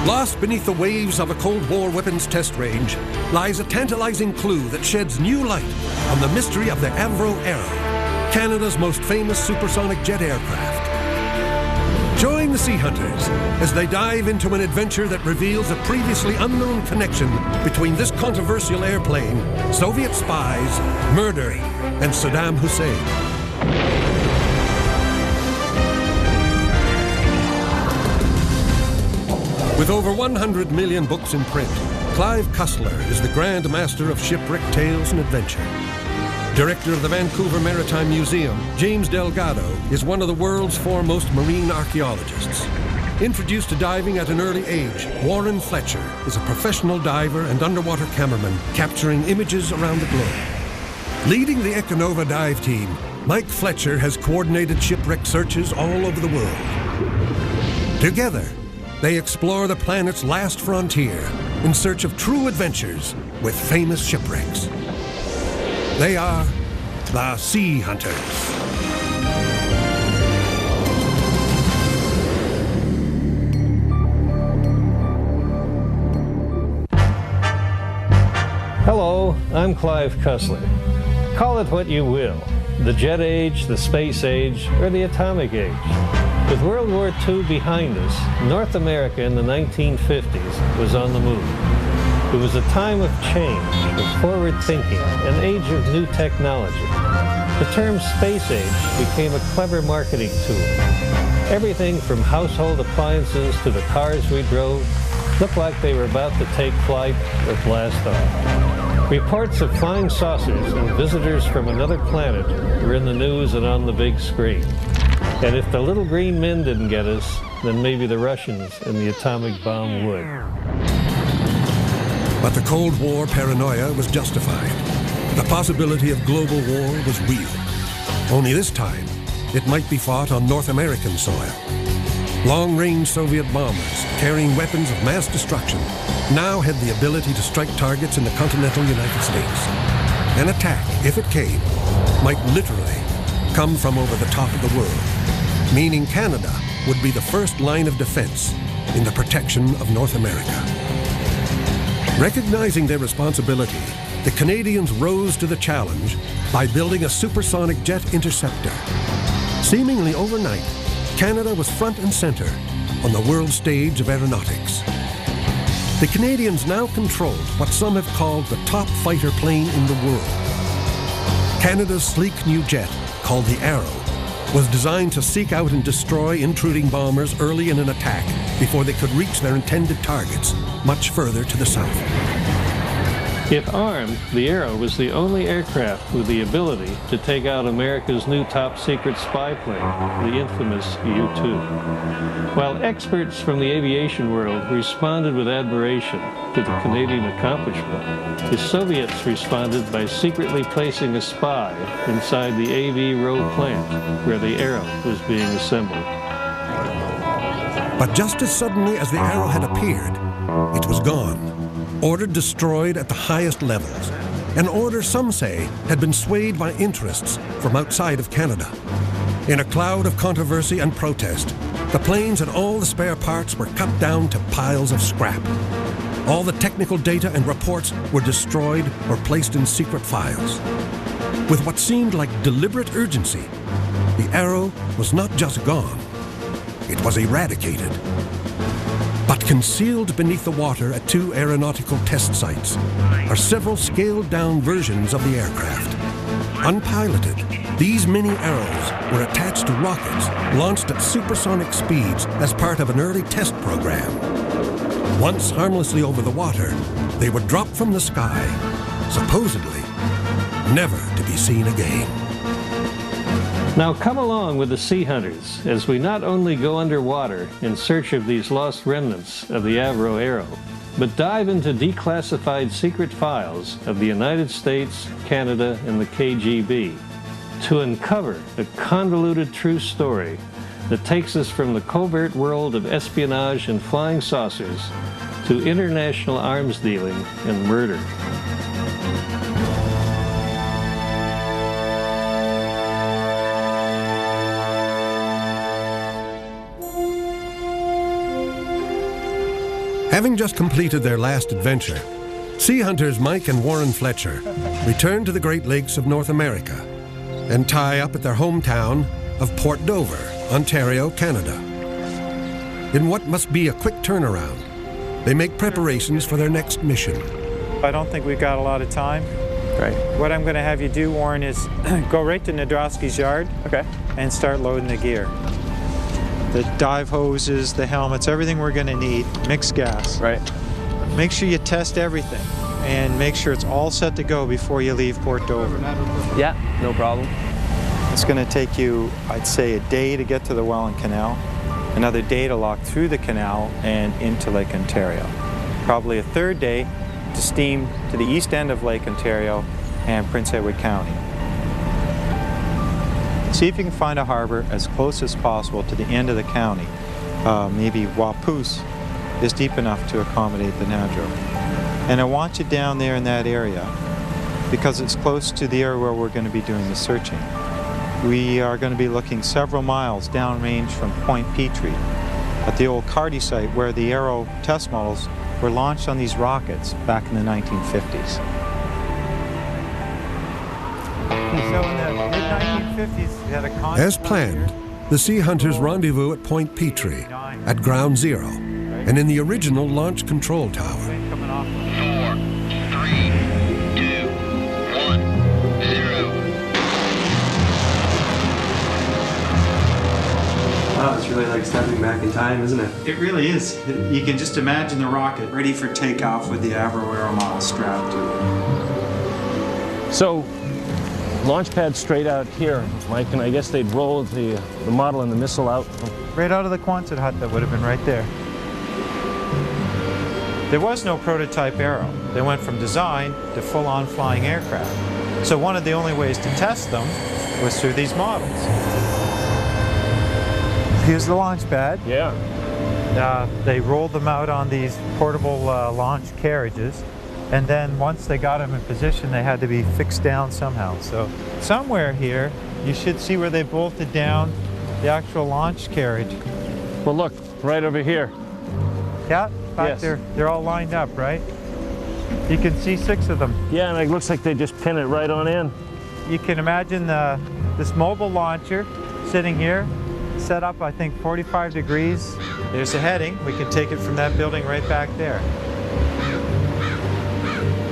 Lost beneath the waves of a Cold War weapons test range lies a tantalizing clue that sheds new light on the mystery of the Avro Arrow, Canada's most famous supersonic jet aircraft. Join the Sea Hunters as they dive into an adventure that reveals a previously unknown connection between this controversial airplane, Soviet spies, murder, and Saddam Hussein. With over 100 million books in print, Clive Cussler is the Grand Master of shipwreck tales and adventure. Director of the Vancouver Maritime Museum, James Delgado is one of the world's foremost marine archaeologists. Introduced to diving at an early age, Warren Fletcher is a professional diver and underwater cameraman capturing images around the globe. Leading the Econova dive team, Mike Fletcher has coordinated shipwreck searches all over the world. Together, they explore the planet's last frontier in search of true adventures with famous shipwrecks. They are the Sea Hunters. Hello, I'm Clive Cussler. Call it what you will, the jet age, the space age, or the atomic age. With World War II behind us, North America in the 1950s was on the move. It was a time of change, of forward thinking, an age of new technology. The term space age became a clever marketing tool. Everything from household appliances to the cars we drove looked like they were about to take flight or blast off. Reports of flying saucers and visitors from another planet were in the news and on the big screen. And if the little green men didn't get us, then maybe the Russians and the atomic bomb would. But the Cold War paranoia was justified. The possibility of global war was real. Only this time, it might be fought on North American soil. Long-range Soviet bombers carrying weapons of mass destruction now had the ability to strike targets in the continental United States. An attack, if it came, might literally come from over the top of the world, meaning Canada would be the first line of defense in the protection of North America. Recognizing their responsibility, the Canadians rose to the challenge by building a supersonic jet interceptor. Seemingly overnight, Canada was front and center on the world stage of aeronautics. The Canadians now controlled what some have called the top fighter plane in the world. Canada's sleek new jet, called the Arrow, was designed to seek out and destroy intruding bombers early in an attack before they could reach their intended targets much further to the south. If armed, the Arrow was the only aircraft with the ability to take out America's new top-secret spy plane, the infamous U-2. While experts from the aviation world responded with admiration to the Canadian accomplishment, the Soviets responded by secretly placing a spy inside the Avro plant where the Arrow was being assembled. But just as suddenly as the Arrow had appeared, it was gone. Order destroyed at the highest levels. An order some say had been swayed by interests from outside of Canada. In a cloud of controversy and protest, the planes and all the spare parts were cut down to piles of scrap. All the technical data and reports were destroyed or placed in secret files. With what seemed like deliberate urgency, the Arrow was not just gone, it was eradicated. But concealed beneath the water at 2 aeronautical test sites are several scaled-down versions of the aircraft. Unpiloted, these mini Arrows were attached to rockets launched at supersonic speeds as part of an early test program. Once harmlessly over the water, they would drop from the sky, supposedly never to be seen again. Now come along with the Sea Hunters as we not only go underwater in search of these lost remnants of the Avro Arrow, but dive into declassified secret files of the United States, Canada, and the KGB to uncover a convoluted true story that takes us from the covert world of espionage and flying saucers to international arms dealing and murder. Having just completed their last adventure, sea hunters Mike and Warren Fletcher return to the Great Lakes of North America and tie up at their hometown of Port Dover, Ontario, Canada. In what must be a quick turnaround, they make preparations for their next mission. I don't think we've got a lot of time. Right. What I'm going to have you do, Warren, is go right to Nadrowski's yard and start loading the gear. The dive hoses, the helmets, everything we're going to need, mixed gas. Right. Make sure you test everything and make sure it's all set to go before you leave Port Dover. Yeah, no problem. It's going to take you, I'd say, a day to get to the Welland Canal, another day to lock through the canal and into Lake Ontario. Probably a third day to steam to the east end of Lake Ontario and Prince Edward County. See if you can find a harbor as close as possible to the end of the county. Maybe Wapoos is deep enough to accommodate the Nadro. And I want you down there in that area because it's close to the area where we're going to be doing the searching. We are going to be looking several miles downrange from Point Petrie at the old Carty site where the Arrow test models were launched on these rockets back in the 1950s. So in the mid-1950s, we had a concept. As planned, the sea hunters rendezvous at Point Petrie, at Ground Zero, and in the original launch control tower. 4, 3, 2, 1, 0. Wow, it's really like stepping back in time, isn't it? It really is. You can just imagine the rocket ready for takeoff with the Avro Arrow model strapped to it. So, launch pad straight out here, Mike, and I guess they'd roll the model and the missile out. Right out of the Quonset hut that would have been right there. There was no prototype Arrow. They went from design to full-on flying aircraft. So one of the only ways to test them was through these models. Here's the launch pad. Yeah. They rolled them out on these portable launch carriages. And then once they got them in position, they had to be fixed down somehow. So somewhere here, you should see where they bolted down the actual launch carriage. Well, look, right over here. Yeah, in fact, Yes. they're all lined up, right? You can see 6 of them. Yeah, and it looks like they just pin it right on in. You can imagine this mobile launcher sitting here, set up, I think, 45 degrees. There's a heading. We can take it from that building right back there.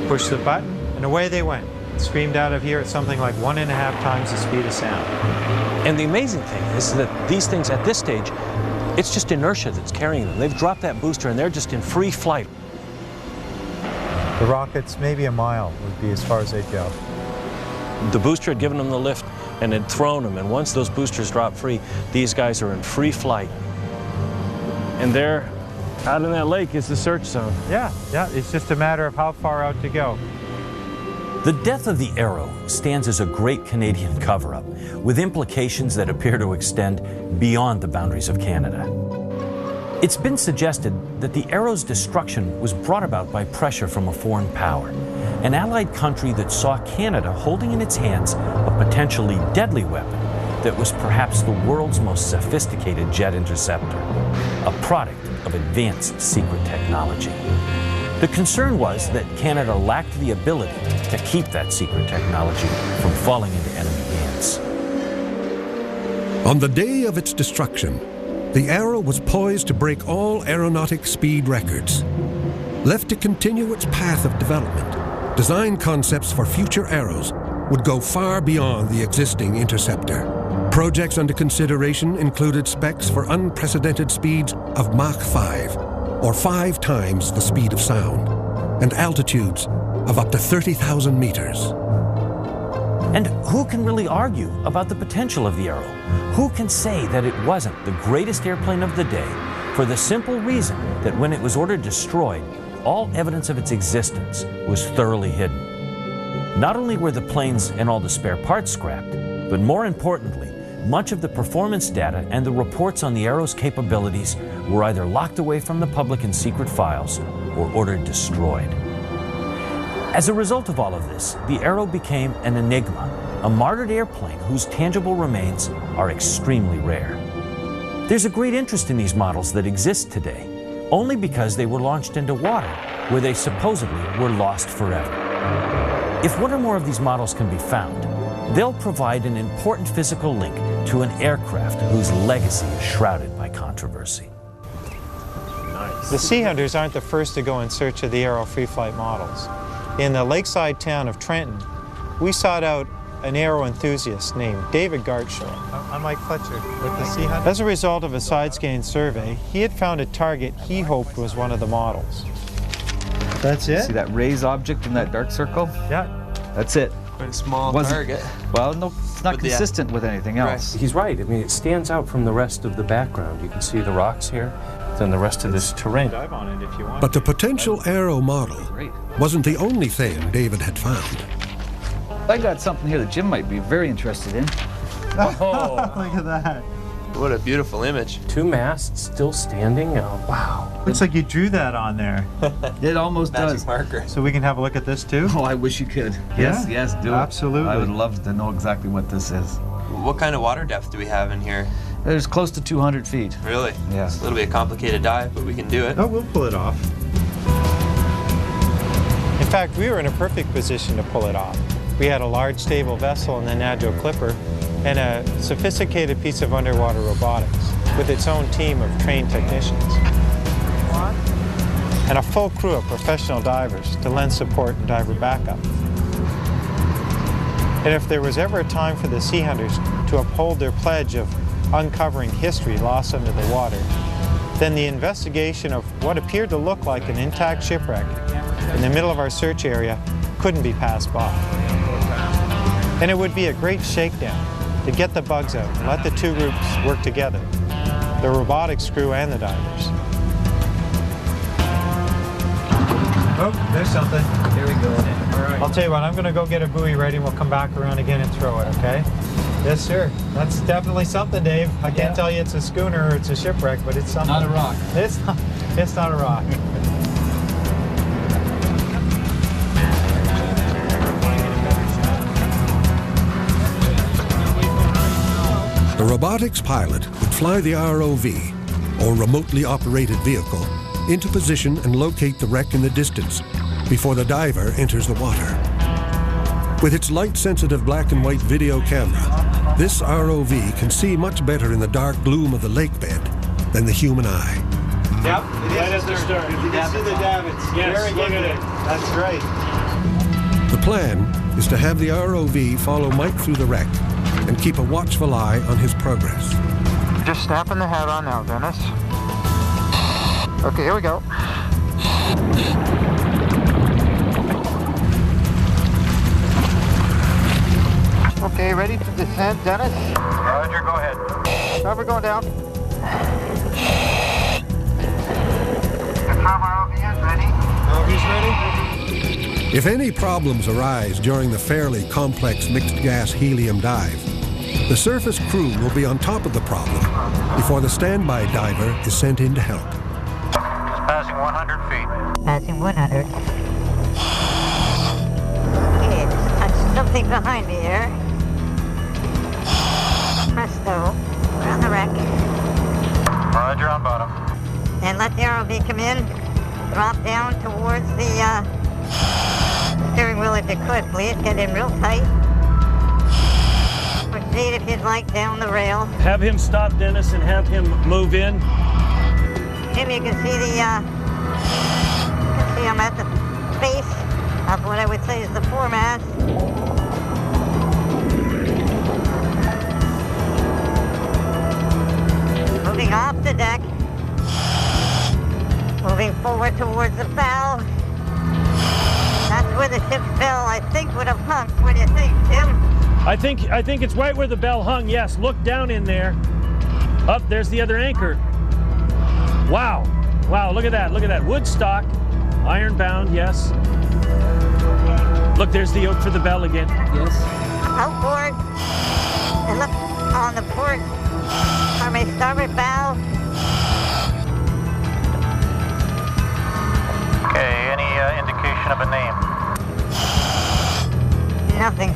Push the button, and away they went. Screamed out of here at something like 1.5 times the speed of sound. And the amazing thing is that these things at this stage, it's just inertia that's carrying them. They've dropped that booster and they're just in free flight. The rockets, maybe a mile would be as far as they'd go. The booster had given them the lift and had thrown them, and once those boosters drop free, these guys are in free flight. And there, out in that lake, is the search zone. Yeah, it's just a matter of how far out to go. The death of the Arrow stands as a great Canadian cover-up, with implications that appear to extend beyond the boundaries of Canada. It's been suggested that the Arrow's destruction was brought about by pressure from a foreign power, an allied country that saw Canada holding in its hands a potentially deadly weapon that was perhaps the world's most sophisticated jet interceptor, a product of advanced secret technology. The concern was that Canada lacked the ability to keep that secret technology from falling into enemy hands. On the day of its destruction, the Arrow was poised to break all aeronautic speed records. Left to continue its path of development, design concepts for future Arrows would go far beyond the existing interceptor. Projects under consideration included specs for unprecedented speeds of Mach 5, or 5 times the speed of sound, and altitudes of up to 30,000 meters. And who can really argue about the potential of the Arrow? Who can say that it wasn't the greatest airplane of the day for the simple reason that when it was ordered destroyed, all evidence of its existence was thoroughly hidden? Not only were the planes and all the spare parts scrapped, but more importantly, much of the performance data and the reports on the Arrow's capabilities were either locked away from the public in secret files or ordered destroyed. As a result of all of this, the Arrow became an enigma, a martyred airplane whose tangible remains are extremely rare. There's a great interest in these models that exist today, only because they were launched into water, where they supposedly were lost forever. If one or more of these models can be found, they'll provide an important physical link to an aircraft whose legacy is shrouded by controversy. The Sea Hunters aren't the first to go in search of the Arrow free flight models. In the lakeside town of Trenton, we sought out an Arrow enthusiast named David Gartshaw. I'm Mike Fletcher with the Sea Hunters. As a result of a side-scan survey, he had found a target he hoped was one of the models. That's it? See that raised object in that dark circle? Yeah. That's it. Quite a small target. Well, no, it's not consistent with anything else. He's right. I mean, it stands out from the rest of the background. You can see the rocks here, then the rest of this terrain. Dive on it if you want. But the potential Arrow model wasn't the only thing David had found. I got something here that Jim might be very interested in. Oh, look at that. What a beautiful image. 2 masts still standing. Oh, wow. Looks like you drew that on there. It almost Magic does. marker. So we can have a look at this too? Oh, I wish you could. Yes, yes, do it. Absolutely. I would love to know exactly what this is. What kind of water depth do we have in here? There's close to 200 feet. Really? Yeah. It's a little bit complicated dive, but we can do it. Oh, we'll pull it off. In fact, we were in a perfect position to pull it off. We had a large stable vessel in the Nadjo Clipper and a sophisticated piece of underwater robotics with its own team of trained technicians. And a full crew of professional divers to lend support and diver backup. And if there was ever a time for the Sea Hunters to uphold their pledge of uncovering history lost under the water, then the investigation of what appeared to look like an intact shipwreck in the middle of our search area couldn't be passed by. And it would be a great shakedown to get the bugs out and let the two groups work together, the robotics crew and the divers. Oh, there's something. Here we go. All right. I'll tell you what, I'm going to go get a buoy ready and we'll come back around again and throw it, okay? Yes, sir. That's definitely something, Dave. I can't tell you it's a schooner or it's a shipwreck, but it's something. Not a rock. It's not a rock. The robotics pilot would fly the ROV, or remotely operated vehicle, into position and locate the wreck in the distance before the diver enters the water. With its light-sensitive black and white video camera, this ROV can see much better in the dark gloom of the lake bed than the human eye. Yep, right at the stern. You can see the davits. Yes, look at it. That's right. The plan is to have the ROV follow Mike through the wreck and keep a watchful eye on his progress. Just snapping the hat on now, Dennis. Okay, here we go. Okay, ready to descend, Dennis? Roger, go ahead. Now we're going down. Confirm ROV is ready. ROV's ready. If any problems arise during the fairly complex mixed gas helium dive, the surface crew will be on top of the problem before the standby diver is sent in to help. Just passing 100 feet. Passing 100. Okay, there's something behind me here. Presto, we're on the wreck. Roger, on bottom. And let the ROV come in. Drop down towards the steering wheel if you could, please. Get in real tight. Proceed if you'd like down the rail. Have him stop, Dennis, and have him move in. Jim, you can see I'm at the base of what I would say is the foremast. Moving off the deck. Moving forward towards the bow. That's where the ship's bell, I think, would have hung. What do you think, Jim? I think it's right where the bell hung. Yes, look down in there. Up, there's the other anchor. Wow. Wow, look at that. Look at that. Woodstock. Iron bound, yes. Look, there's the yoke for the bell again. Yes. Outboard. And look on the port. Or my starboard bow. Okay, any indication of a name? Nothing.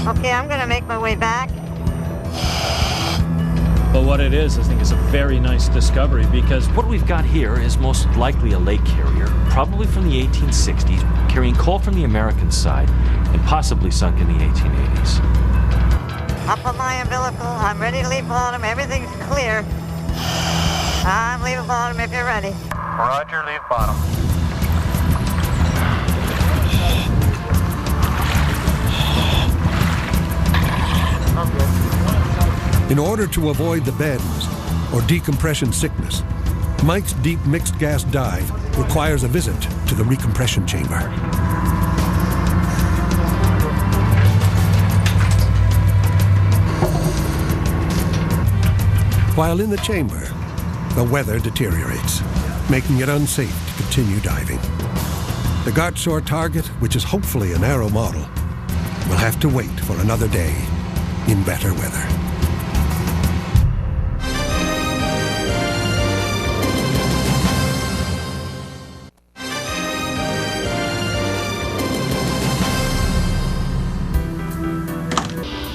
Okay, I'm gonna make my way back. But what it is, I think it's a very nice discovery because What we've got here is most likely a lake carrier, probably from the 1860s, carrying coal from the American side and possibly sunk in the 1880s. Up on my umbilical, I'm ready to leave bottom, everything's clear. I'm leaving bottom if you're ready. Roger, leave bottom. In order to avoid the bends or decompression sickness, Mike's deep mixed gas dive requires a visit to the recompression chamber. While in the chamber, the weather deteriorates, making it unsafe to continue diving. The Gartshore target, which is hopefully an Arrow model, will have to wait for another day in better weather.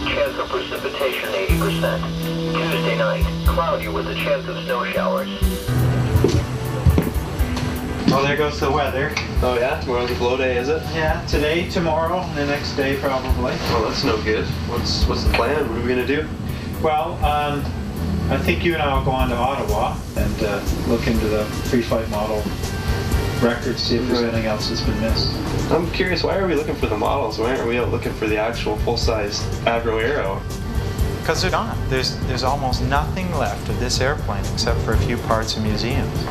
Chance of precipitation 80%. Tuesday night, cloudy with a chance of snow showers. Well, there goes the weather. Oh yeah? Tomorrow's a blow day, is it? Yeah, today, tomorrow, and the next day probably. Well, that's no good. What's the plan? What are we gonna do? Well, I think you and I will go on to Ottawa and look into the free flight model records, see if there's anything else that's been missed. I'm curious, why are we looking for the models? Why aren't we out looking for the actual full-size Avro Arrow? Because they're gone. There's almost nothing left of this airplane except for a few parts in museums.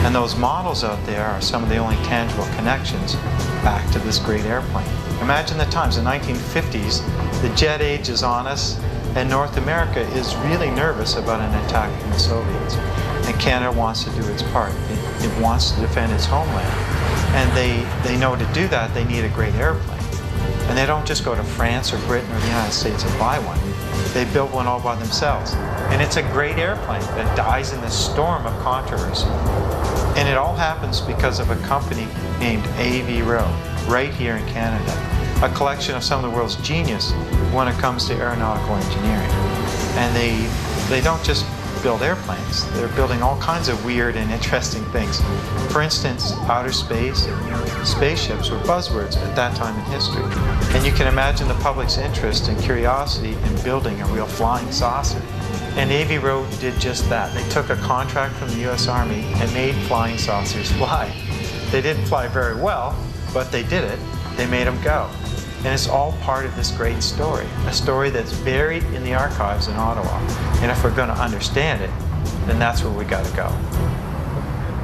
And those models out there are some of the only tangible connections back to this great airplane. Imagine the times, the 1950s, the jet age is on us, and North America is really nervous about an attack from the Soviets. And Canada wants to do its part. It wants to defend its homeland. And they know to do that, they need a great airplane. And they don't just go to France or Britain or the United States and buy one. They build one all by themselves. And it's a great airplane that dies in this storm of controversy. And it all happens because of a company named Avro, right here in Canada. A collection of some of the world's genius when it comes to aeronautical engineering. And they don't just build airplanes. They're building all kinds of weird and interesting things. For instance, outer space and spaceships were buzzwords at that time in history. And you can imagine the public's interest and curiosity in building a real flying saucer. And Avro did just that. They took a contract from the US Army and made flying saucers fly. They didn't fly very well, but they did it. They made them go. And it's all part of this great story, a story that's buried in the archives in Ottawa. And if we're going to understand it, then that's where we got to go.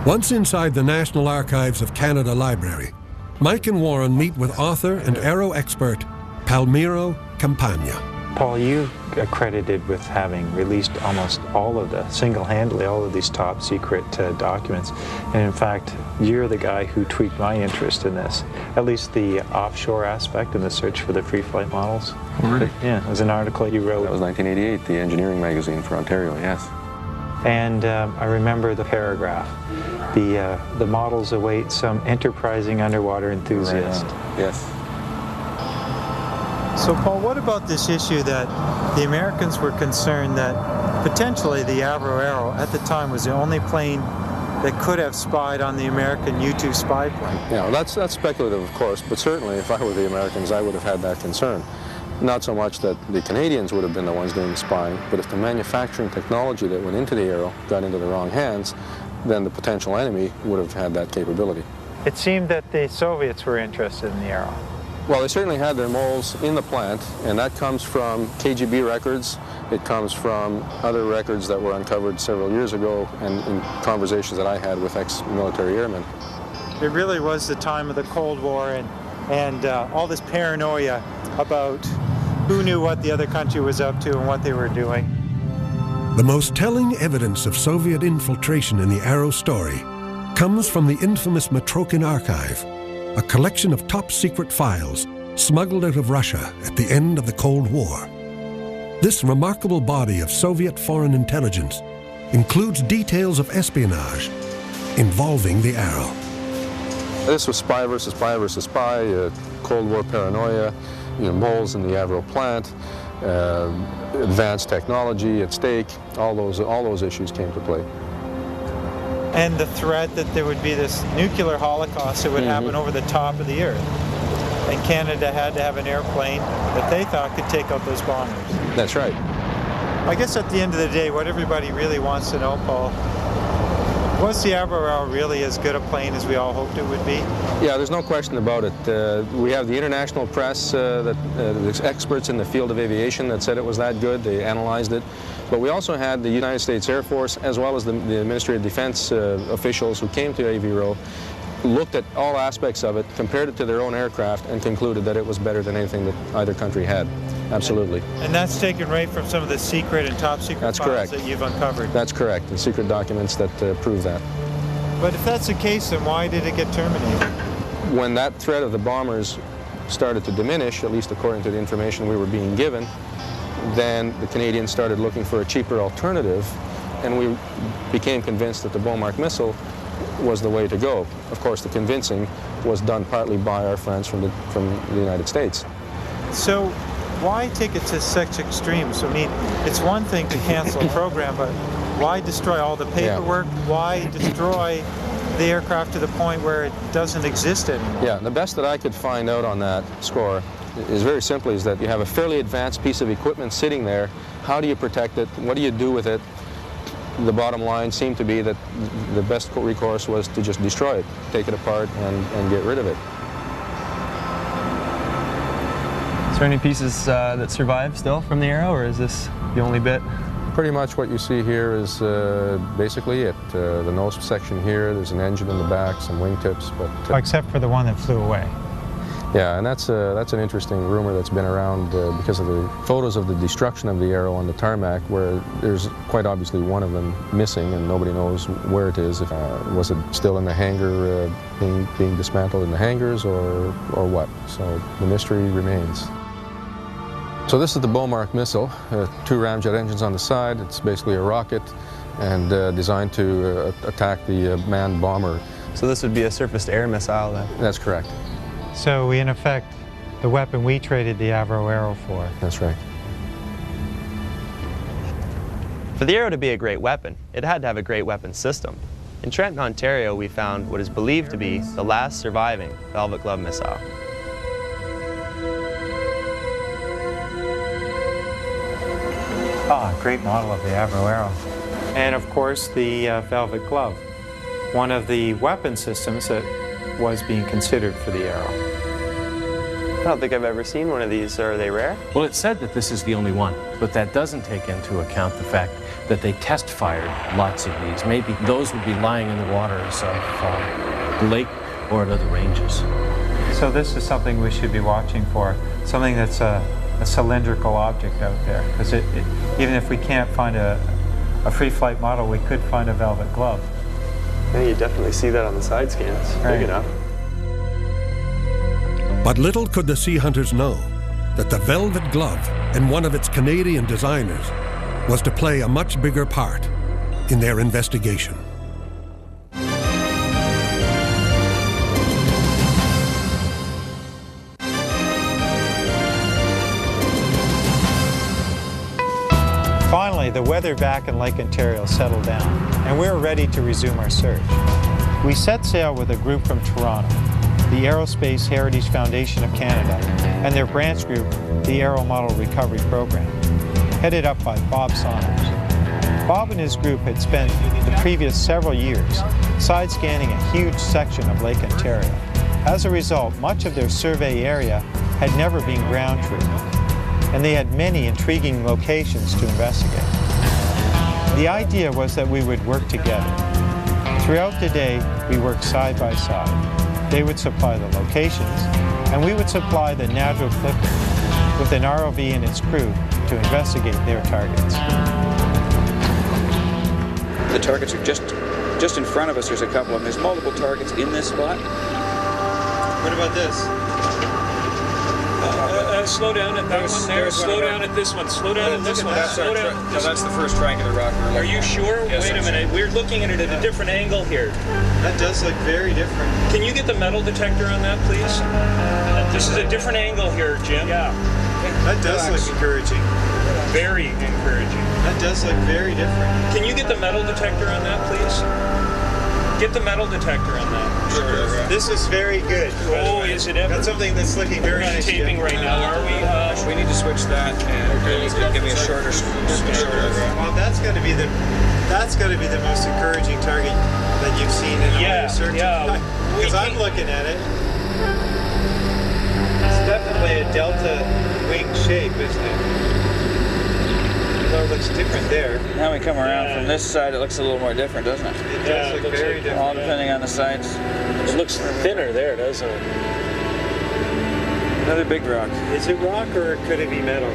Once inside the National Archives of Canada Library, Mike and Warren meet with author and Arrow expert Palmiro Campagna. Paul, you are credited with having released almost all of the, single-handedly, all of these top secret documents. And in fact, you're the guy who tweaked my interest in this, at least the offshore aspect in the search for the free flight models. Oh, really? Yeah, it was an article you wrote. That was 1988, the engineering magazine for Ontario, yes. And I remember the paragraph. The models await some enterprising underwater enthusiast. Right. Yes. So, Paul, what about this issue that the Americans were concerned that potentially the Avro Arrow at the time was the only plane that could have spied on the American U-2 spy plane? Yeah, well, that's speculative, of course, but certainly if I were the Americans, I would have had that concern. Not so much that the Canadians would have been the ones doing the spying, but if the manufacturing technology that went into the Arrow got into the wrong hands, then the potential enemy would have had that capability. It seemed that the Soviets were interested in the Arrow. Well, they certainly had their moles in the plant, and that comes from KGB records. It comes from other records that were uncovered several years ago and in conversations that I had with ex-military airmen. It really was the time of the Cold War and all this paranoia about who knew what the other country was up to and what they were doing. The most telling evidence of Soviet infiltration in the Arrow story comes from the infamous Matrokin Archive, a collection of top-secret files smuggled out of Russia at the end of the Cold War. This remarkable body of Soviet foreign intelligence includes details of espionage involving the Arrow. This was spy versus spy versus spy, Cold War paranoia, moles in the Avro plant. advanced technology at stake. All those issues came to play. And the threat that there would be this nuclear holocaust that would happen over the top of the Earth. And Canada had to have an airplane that they thought could take out those bombers. That's right. I guess at the end of the day, what everybody really wants to know, Paul, was the Avro Arrow really as good a plane as we all hoped it would be? Yeah, there's no question about it. We have the international press, the experts in the field of aviation that said it was that good. They analyzed it. But we also had the United States Air Force, as well as the Ministry of Defense officials who came to Avro, looked at all aspects of it, compared it to their own aircraft, and concluded that it was better than anything that either country had. Absolutely. And that's taken right from some of the secret and top secret files that you've uncovered. That's correct. The secret documents that prove that. But if that's the case, then why did it get terminated? When that threat of the bombers started to diminish, at least according to the information we were being given, then the Canadians started looking for a cheaper alternative, and we became convinced that the Beaumark missile was the way to go. Of course, the convincing was done partly by our friends from the United States. So why take it to such extremes? I mean, it's one thing to cancel a program, but why destroy all the paperwork? Yeah. Why destroy the aircraft to the point where it doesn't exist anymore? Yeah, the best that I could find out on that score is very simply is that you have a fairly advanced piece of equipment sitting there. How do you protect it? What do you do with it? The bottom line seemed to be that the best recourse was to just destroy it, take it apart and get rid of it. Is there any pieces that survive still from the Arrow, or is this the only bit? Pretty much what you see here is basically it. The nose section here, there's an engine in the back, some wingtips, but... except for the one that flew away. Yeah, and that's an interesting rumor that's been around because of the photos of the destruction of the Arrow on the tarmac, where there's quite obviously one of them missing and nobody knows where it is. Was it still in the hangar, being dismantled in the hangars, or what? So the mystery remains. So this is the Beaumark missile, 2 ramjet engines on the side. It's basically a rocket and designed to attack the manned bomber. So this would be a surface-to-air missile then? That's correct. So in effect, the weapon we traded the Avro Arrow for. That's right. For the Arrow to be a great weapon, it had to have a great weapon system. In Trenton, Ontario, we found what is believed to be the last surviving Velvet Glove missile. Great model of the Avro Arrow. And of course the Velvet Glove, one of the weapon systems that was being considered for the Arrow. I don't think I've ever seen one of these. Are they rare? Well, it's said that this is the only one, but that doesn't take into account the fact that they test fired lots of these. Maybe those would be lying in the waters of the lake or at other ranges. So this is something we should be watching for, something that's a cylindrical object out there, because even if we can't find a free flight model, we could find a Velvet Glove. Yeah, you definitely see that on the side scans. Right. Big enough. But little could the sea hunters know that the Velvet Glove and one of its Canadian designers was to play a much bigger part in their investigation. Finally, the weather back in Lake Ontario settled down, and we were ready to resume our search. We set sail with a group from Toronto, the Aerospace Heritage Foundation of Canada, and their branch group, the Aero Model Recovery Program, headed up by Bob Saunders. Bob and his group had spent the previous several years side-scanning a huge section of Lake Ontario. As a result, much of their survey area had never been ground-truth, and they had many intriguing locations to investigate. The idea was that we would work together. Throughout the day, we worked side by side. They would supply the locations, and we would supply the natural clipping with an ROV and its crew to investigate their targets. The targets are just in front of us. There's a couple of them. There's multiple targets in this spot. What about this? Slow down at that one there. Slow down at this one. Slow down at this one. Slow down. No, that's the first triangular rock. Are you sure? Yes, wait a minute. We're looking at it at a different angle here. That does look very different. Can you get the metal detector on that, please? This is a different angle here, Jim. Yeah. That does look encouraging. Very encouraging. That does look very different. Can you get the metal detector on that, please? Get the metal detector on that. Sure. This is very good. Oh, is it ever? That's something that's looking very nice. We're not taping right now, are we? We need to switch that and give me a shorter. Well, that's going to be the most encouraging target that you've seen in all your searches. Yeah. Because I'm looking at it. It's definitely a delta wing shape, isn't it? It looks different there. Now we come around from this side, it looks a little more different, doesn't it? It does look very different. All depending on the sides. It looks thinner there, doesn't it? Another big rock. Is it rock or could it be metal?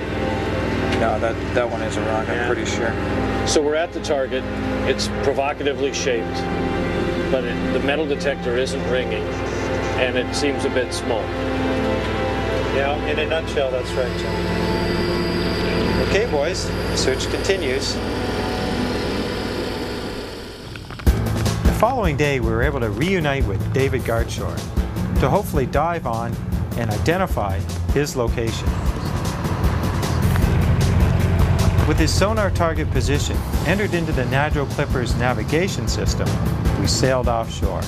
No, that one is a rock, I'm pretty sure. So we're at the target. It's provocatively shaped, but the metal detector isn't ringing, and it seems a bit small. Yeah, in a nutshell, that's right, John. Okay, boys, the search continues. The following day, we were able to reunite with David Gartshore to hopefully dive on and identify his location. With his sonar target position entered into the Nadro Clipper's navigation system, we sailed offshore.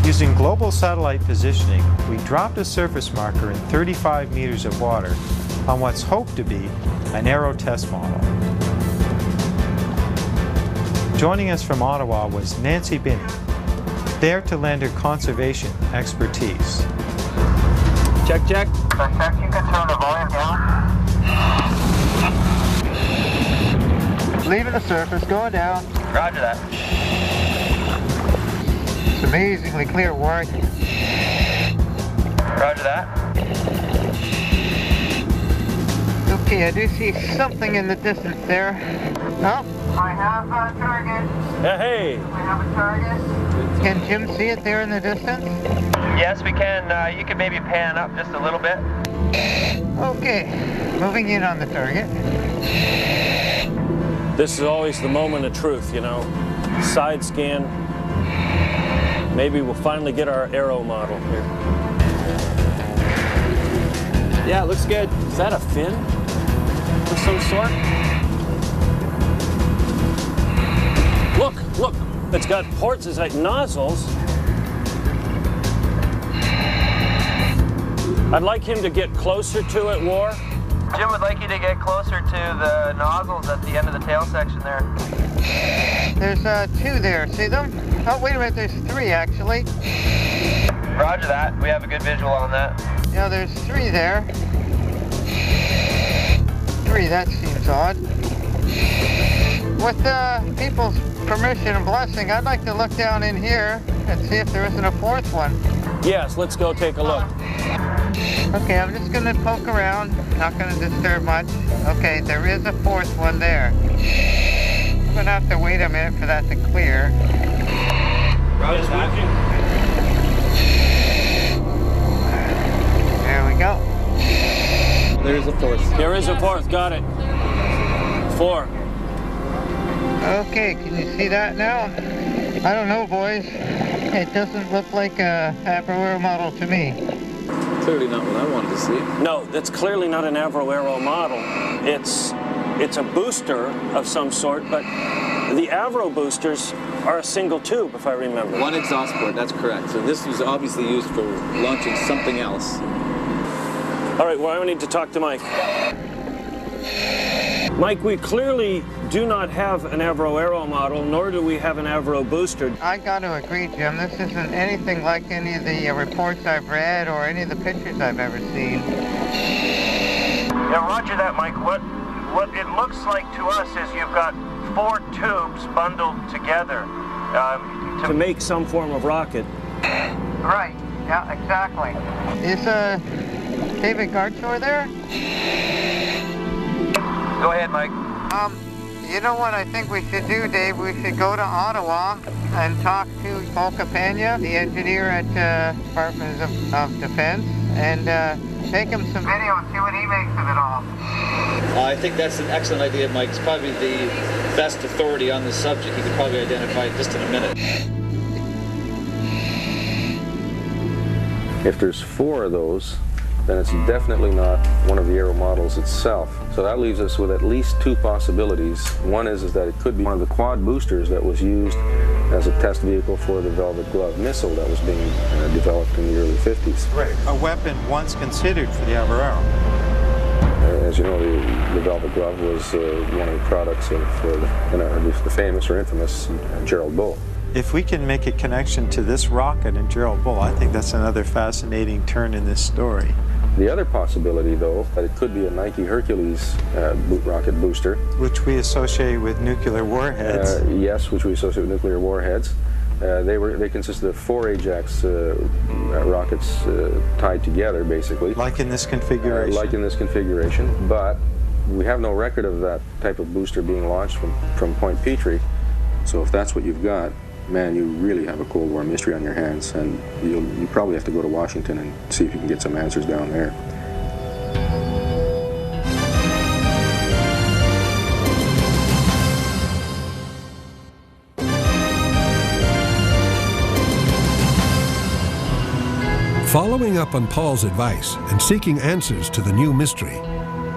Using global satellite positioning, we dropped a surface marker in 35 meters of water on what's hoped to be an Arrow test model. Joining us from Ottawa was Nancy Binney, there to lend her conservation expertise. Check. Check, you can turn the volume down. Leaving the surface, going down. Roger that. It's amazingly clear work. Roger that. Okay, I do see something in the distance there. Oh, I have a target. Hey! We have a target. Can Jim see it there in the distance? Yes, we can. You can maybe pan up just a little bit. Okay, moving in on the target. This is always the moment of truth, you know. Side scan. Maybe we'll finally get our Arrow model here. Yeah, it looks good. Is that a fin of some sort? Look, it's got ports, it's like nozzles. I'd like him to get closer to it, War. Jim would like you to get closer to the nozzles at the end of the tail section there. There's two there, see them? Oh, wait a minute, there's three actually. Roger that, we have a good visual on that. Yeah, there's three there. Three, that seems odd. With people's permission and blessing, I'd like to look down in here and see if there isn't a fourth one. Yes, let's go take a look. Okay, I'm just going to poke around, not going to disturb much. Okay, there is a fourth one there. I'm going to have to wait a minute for that to clear. Roger that. There we go. There's a fourth. There is a fourth, got it. 4. Okay, can you see that now? I don't know, boys. It doesn't look like a Avro Arrow model to me. Clearly not what I wanted to see. No, that's clearly not an Avro Arrow model. It's a booster of some sort, but the Avro boosters are a single tube, if I remember. One exhaust port, that's correct. So this was obviously used for launching something else. All right, well, I need to talk to Mike. Mike, we clearly do not have an Avro Arrow model, nor do we have an Avro booster. I got to agree, Jim. This isn't anything like any of the reports I've read or any of the pictures I've ever seen. Yeah, roger that, Mike. What it looks like to us is you've got 4 tubes bundled together. To make some form of rocket. Right. Yeah, exactly. Is David Gartshore there? Go ahead, Mike. You know what I think we should do, Dave? We should go to Ottawa and talk to Paul Capagna, the engineer at Department of Defense, and take him some video and see what he makes of it all. I think that's an excellent idea, Mike. He's probably the best authority on this subject. He could probably identify it just in a minute. If there's 4 of those, then it's definitely not one of the Arrow models itself. So that leaves us with at least two possibilities. One is that it could be one of the quad boosters that was used as a test vehicle for the Velvet Glove missile that was being developed in the early 50s. Right, a weapon once considered for the Avro Arrow. As you know, the Velvet Glove was one of the products of the famous or infamous Gerald Bull. If we can make a connection to this rocket and Gerald Bull, I think that's another fascinating turn in this story. The other possibility, though, that it could be a Nike Hercules rocket booster. Which we associate with nuclear warheads. Yes, which we associate with nuclear warheads. They consisted of 4 Ajax rockets tied together, basically. Like in this configuration. Like in this configuration, but we have no record of that type of booster being launched from Point Petrie. So if that's what you've got, man, you really have a Cold War mystery on your hands, and you probably have to go to Washington and see if you can get some answers down there. Following up on Paul's advice and seeking answers to the new mystery,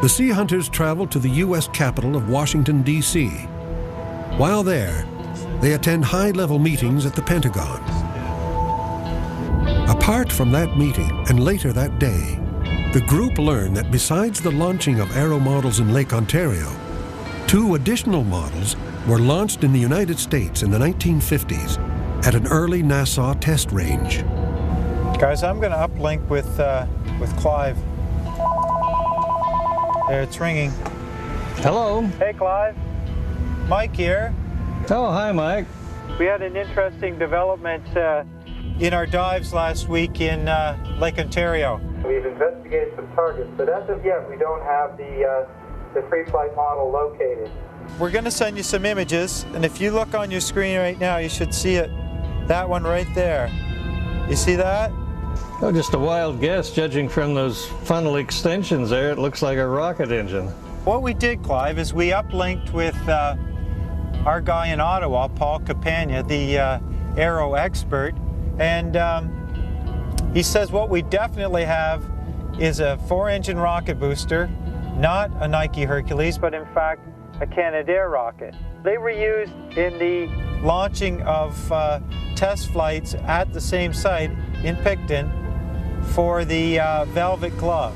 the Sea Hunters traveled to the U.S. capital of Washington, D.C. While there, they attend high-level meetings at the Pentagon. Apart from that meeting, and later that day, the group learned that besides the launching of Arrow models in Lake Ontario, 2 additional models were launched in the United States in the 1950s at an early Nassau test range. Guys, I'm going to uplink with Clive. There, it's ringing. Hello. Hey, Clive. Mike here. Oh, hi, Mike. We had an interesting development in our dives last week in Lake Ontario. We've investigated some targets, but as of yet, we don't have the free flight model located. We're going to send you some images, and if you look on your screen right now, you should see it. That one right there. You see that? Oh, just a wild guess. Judging from those funnel extensions there, it looks like a rocket engine. What we did, Clive, is we uplinked with our guy in Ottawa, Paul Capagna, the Arrow expert, and he says what we definitely have is a 4-engine rocket booster, not a Nike Hercules, but in fact a Canadair rocket. They were used in the launching of test flights at the same site in Picton for the Velvet Glove.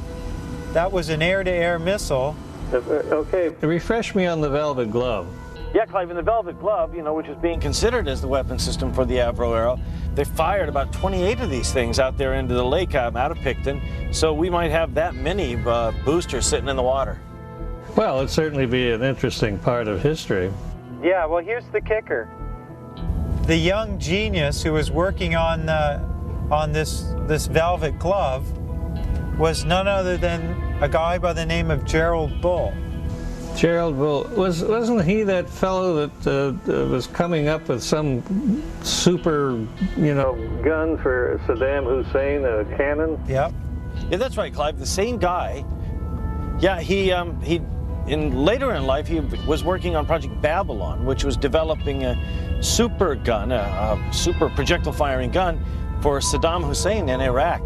That was an air-to-air missile. Okay, refresh me on the Velvet Glove. Yeah, Clive, in the Velvet Glove, which is being considered as the weapon system for the Avro Arrow, they fired about 28 of these things out there into the lake out of Picton, so we might have that many boosters sitting in the water. Well, it'd certainly be an interesting part of history. Yeah, well, here's the kicker. The young genius who was working on this Velvet Glove was none other than a guy by the name of Gerald Bull. Gerald Bull, wasn't he that fellow that was coming up with some super, gun for Saddam Hussein, a cannon? Yep. Yeah, that's right, Clive. The same guy. Yeah, he later in life, he was working on Project Babylon, which was developing a super gun, a super projectile firing gun for Saddam Hussein in Iraq.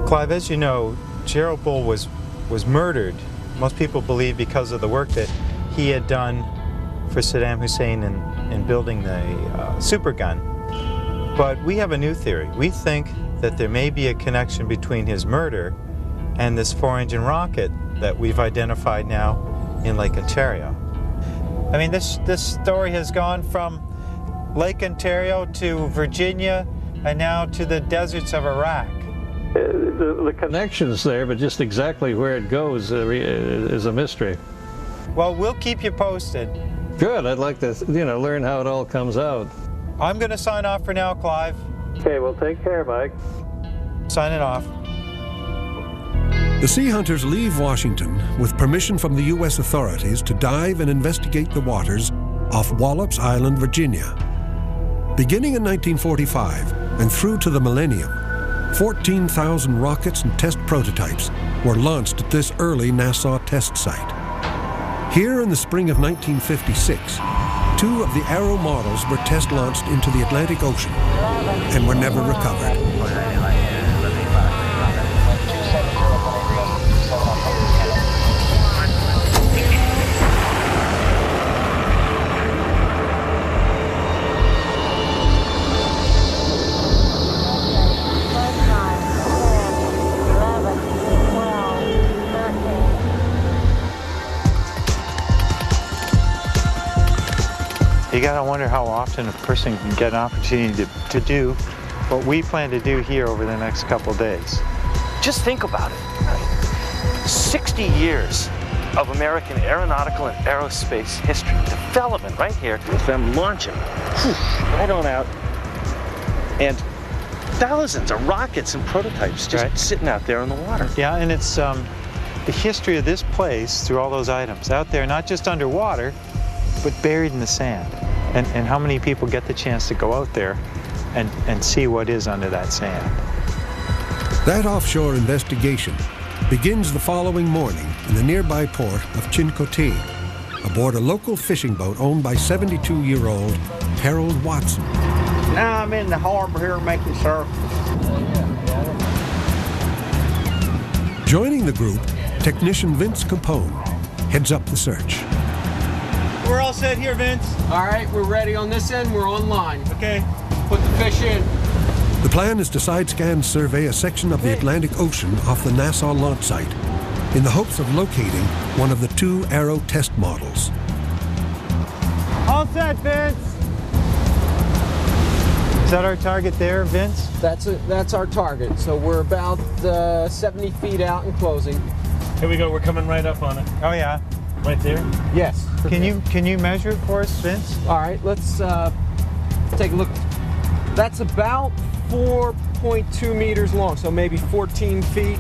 Clive, as you know, Gerald Bull was murdered. Most people believe because of the work that he had done for Saddam Hussein in building the super gun. But we have a new theory. We think that there may be a connection between his murder and this 4-engine rocket that we've identified now in Lake Ontario. I mean, this story has gone from Lake Ontario to Virginia and now to the deserts of Iraq. The connection's there, but just exactly where it goes is a mystery. Well, we'll keep you posted. Good. I'd like to, learn how it all comes out. I'm going to sign off for now, Clive. Okay, well, take care, Mike. Signing off. The Sea Hunters leave Washington with permission from the U.S. authorities to dive and investigate the waters off Wallops Island, Virginia. Beginning in 1945 and through to the millennium, 14,000 rockets and test prototypes were launched at this early Nassau test site. Here in the spring of 1956, 2 of the Arrow models were test launched into the Atlantic Ocean and were never recovered. You gotta wonder how often a person can get an opportunity to do what we plan to do here over the next couple days. Just think about it. 60 years of American aeronautical and aerospace history development right here with them launching right on out, and thousands of rockets and prototypes just sitting out there in the water. Yeah, and it's the history of this place through all those items out there, not just underwater, but buried in the sand. And how many people get the chance to go out there and see what is under that sand. That offshore investigation begins the following morning in the nearby port of Chincoteague, aboard a local fishing boat owned by 72-year-old Harold Watson. Now I'm in the harbor here making surface. Joining the group, technician Vince Capone heads up the search. We're all set here, Vince. All right, we're ready on this end. We're online. Okay. Put the fish in. The plan is to side-scan survey a section of the Atlantic Ocean off the Nassau launch site in the hopes of locating one of the 2 Arrow test models. All set, Vince. Is that our target there, Vince? That's our target. So we're about 70 feet out and closing. Here we go. We're coming right up on it. Oh yeah. Right there? Yes. Can you measure it for us, Vince? All right. Let's take a look. That's about 4.2 meters long, so maybe 14 feet.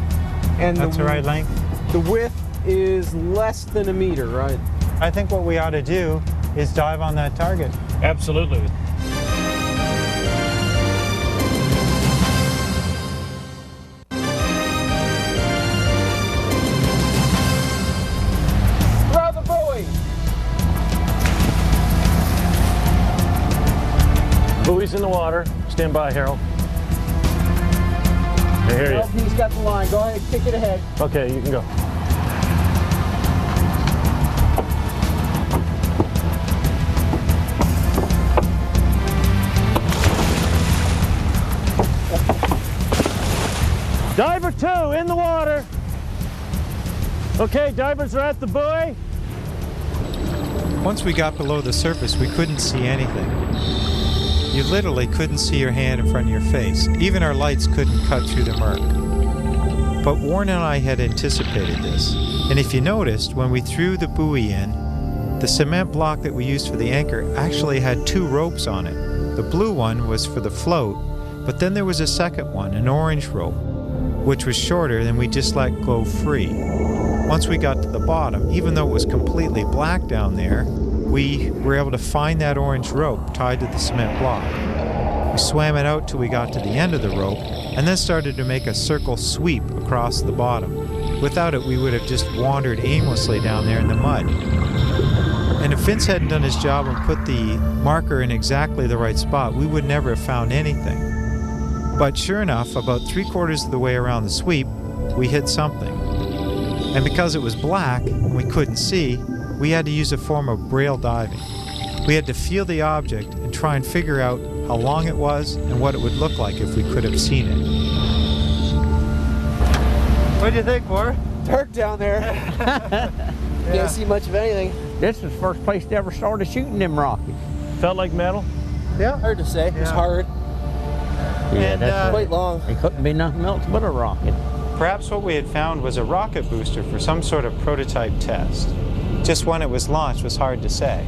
And that's the right length? The width is less than a meter, right? I think what we ought to do is dive on that target. Absolutely. Throw the buoy! Buoy's in the water. Stand by, Harold. I hear you. He's got the line. Go ahead, kick it ahead. Okay, you can go. Diver 2 in the water. Okay, divers are at the buoy. Once we got below the surface, we couldn't see anything. You literally couldn't see your hand in front of your face. Even our lights couldn't cut through the murk. But Warren and I had anticipated this. And if you noticed, when we threw the buoy in, the cement block that we used for the anchor actually had 2 ropes on it. The blue one was for the float, but then there was a second one, an orange rope, which was shorter than we just let go free. Once we got to the bottom, even though it was completely black down there, we were able to find that orange rope tied to the cement block. We swam it out till we got to the end of the rope, and then started to make a circle sweep across the bottom. Without it, we would have just wandered aimlessly down there in the mud. And if Vince hadn't done his job and put the marker in exactly the right spot, we would never have found anything. But sure enough, about 3/4 of the way around the sweep, we hit something. And because it was black and we couldn't see, we had to use a form of braille diving. We had to feel the object and try and figure out how long it was and what it would look like if we could have seen it. What do you think, Warren? Dirt down there. Can't see much of anything. This is the first place they ever started shooting them rockets. Felt like metal? Yeah. Hard to say. It's hard. Yeah, that's quite long. It couldn't be nothing else but a rocket. Perhaps what we had found was a rocket booster for some sort of prototype test. Just when it was launched was hard to say.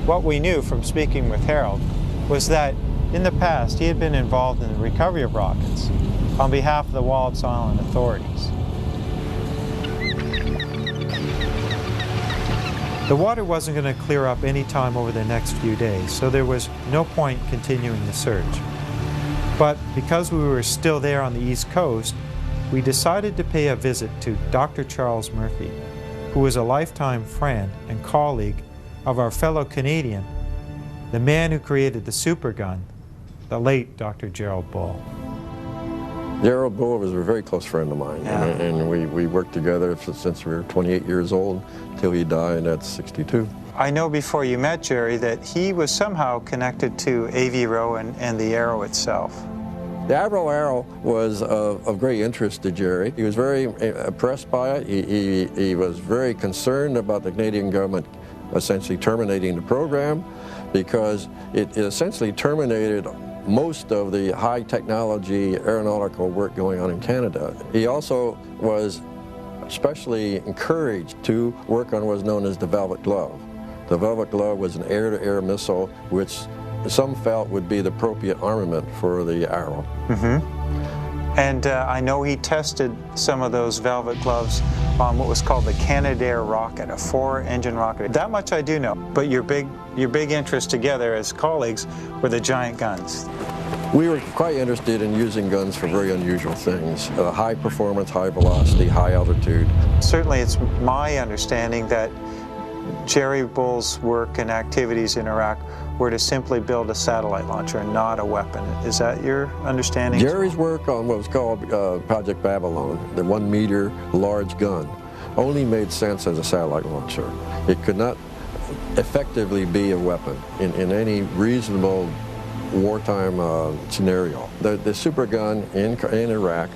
What we knew from speaking with Harold was that in the past he had been involved in the recovery of rockets on behalf of the Wallops Island authorities. The water wasn't going to clear up any time over the next few days, so there was no point continuing the search. But because we were still there on the East Coast, we decided to pay a visit to Dr. Charles Murphy, who was a lifetime friend and colleague of our fellow Canadian, the man who created the supergun, the late Dr. Gerald Bull. Gerald Bull was a very close friend of mine, and we worked together since we were 28 years old till he died at 62. I know before you met Jerry that he was somehow connected to Avro and the Arrow itself. The Avro Arrow was of great interest to Jerry. He was very impressed by it. He was very concerned about the Canadian government essentially terminating the program because it essentially terminated most of the high technology aeronautical work going on in Canada. He also was especially encouraged to work on what was known as the Velvet Glove. The Velvet Glove was an air-to-air missile which some felt would be the appropriate armament for the Arrow. And I know he tested some of those Velvet Gloves on what was called the Canadair rocket, a 4-engine rocket. That much I do know, but your big interest together as colleagues were the giant guns. We were quite interested in using guns for very unusual things, high performance, high velocity, high altitude. Certainly it's my understanding that Jerry Bull's work and activities in Iraq were to simply build a satellite launcher and not a weapon. Is that your understanding? Jerry's work on what was called Project Babylon, the 1-meter large gun, only made sense as a satellite launcher. It could not effectively be a weapon in any reasonable wartime scenario. The super gun in Iraq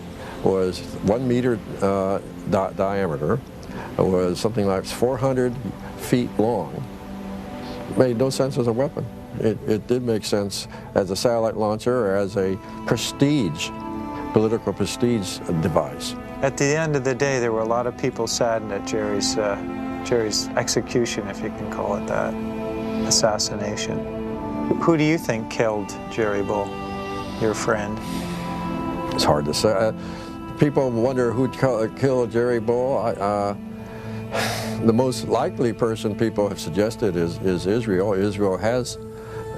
was 1 meter diameter, was something like 400 feet long. Made no sense as a weapon. It did make sense as a satellite launcher or as a prestige, political prestige device. At the end of the day, there were a lot of people saddened at Jerry's execution, if you can call it that, assassination. Who do you think killed Jerry Bull, your friend? It's hard to say. People wonder who killed Jerry Bull. The most likely person people have suggested is Israel. Israel has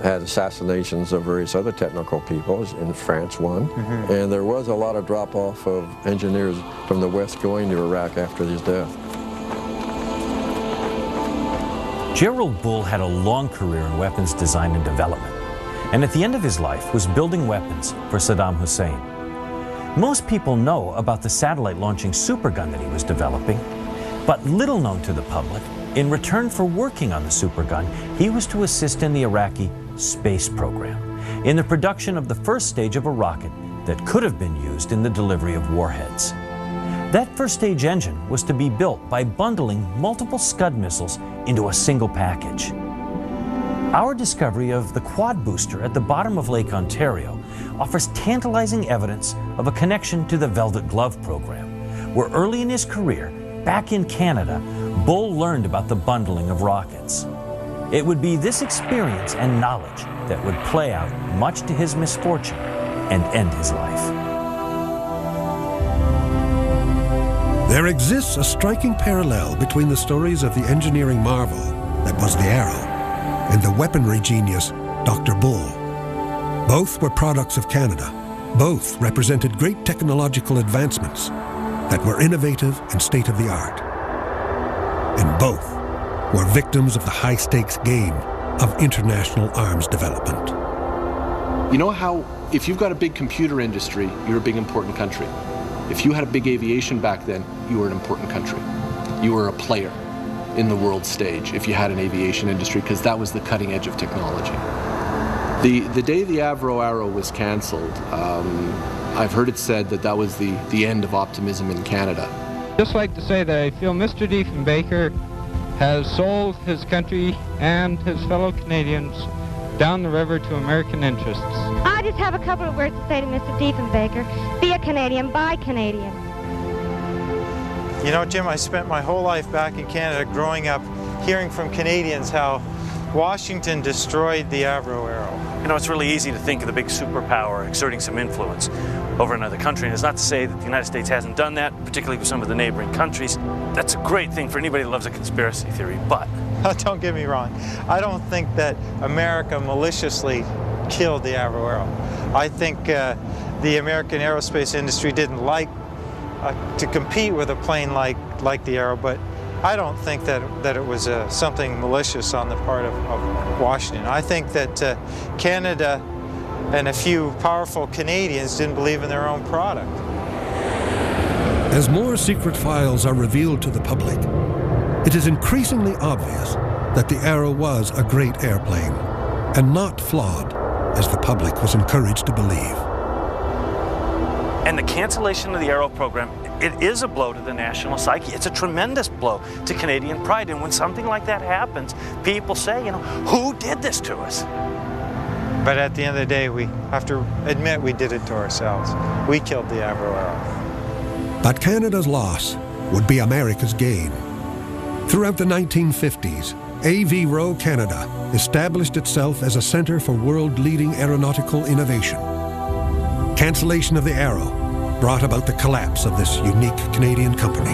had assassinations of various other technical people, in France one, and there was a lot of drop-off of engineers from the West going to Iraq after his death. Gerald Bull had a long career in weapons design and development, and at the end of his life was building weapons for Saddam Hussein. Most people know about the satellite launching supergun that he was developing, but little known to the public, in return for working on the supergun, he was to assist in the Iraqi space program, in the production of the first stage of a rocket that could have been used in the delivery of warheads. That first stage engine was to be built by bundling multiple Scud missiles into a single package. Our discovery of the quad booster at the bottom of Lake Ontario offers tantalizing evidence of a connection to the Velvet Glove program, where early in his career, back in Canada, Bull learned about the bundling of rockets. It would be this experience and knowledge that would play out, much to his misfortune, and end his life. There exists a striking parallel between the stories of the engineering marvel that was the Arrow and the weaponry genius, Dr. Bull. Both were products of Canada. Both represented great technological advancements that were innovative and state-of-the-art. And both were victims of the high-stakes game of international arms development. You know how, if you've got a big computer industry, you're a big important country. If you had a big aviation back then, you were an important country. You were a player in the world stage if you had an aviation industry, because that was the cutting edge of technology. The day the Avro Arrow was canceled, I've heard it said that that was the end of optimism in Canada. Just like to say that I feel Mr. Diefenbaker has sold his country and his fellow Canadians down the river to American interests. I just have a couple of words to say to Mr. Diefenbaker. Be a Canadian, buy Canadian. You know, Jim, I spent my whole life back in Canada growing up hearing from Canadians how Washington destroyed the Avro Arrow. You know, it's really easy to think of the big superpower exerting some influence over another country, and it's not to say that the United States hasn't done that, particularly with some of the neighboring countries. That's a great thing for anybody who loves a conspiracy theory, but... Don't get me wrong. I don't think that America maliciously killed the Avro Arrow. I think the American aerospace industry didn't like to compete with a plane like the Arrow, but I don't think that it was something malicious on the part of Washington. I think that Canada and a few powerful Canadians didn't believe in their own product. As more secret files are revealed to the public, it is increasingly obvious that the Arrow was a great airplane and not flawed, as the public was encouraged to believe. And the cancellation of the Arrow program, it is a blow to the national psyche. It's a tremendous blow to Canadian pride. And when something like that happens, people say, you know, who did this to us? But at the end of the day, we have to admit we did it to ourselves. We killed the Avro Arrow. But Canada's loss would be America's gain. Throughout the 1950s, Avro Canada established itself as a center for world-leading aeronautical innovation. Cancellation of the Arrow brought about the collapse of this unique Canadian company.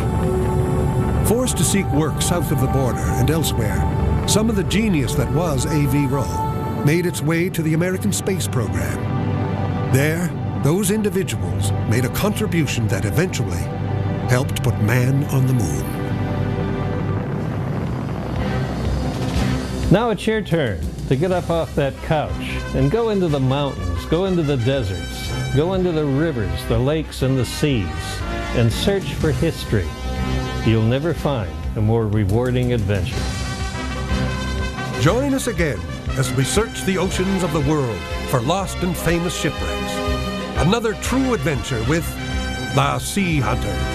Forced to seek work south of the border and elsewhere, some of the genius that was Avro made its way to the American space program. There, those individuals made a contribution that eventually helped put man on the moon. Now it's your turn to get up off that couch and go into the mountains, go into the deserts, go into the rivers, the lakes, and the seas, and search for history. You'll never find a more rewarding adventure. Join us again as we search the oceans of the world for lost and famous shipwrecks. Another true adventure with the Sea Hunters.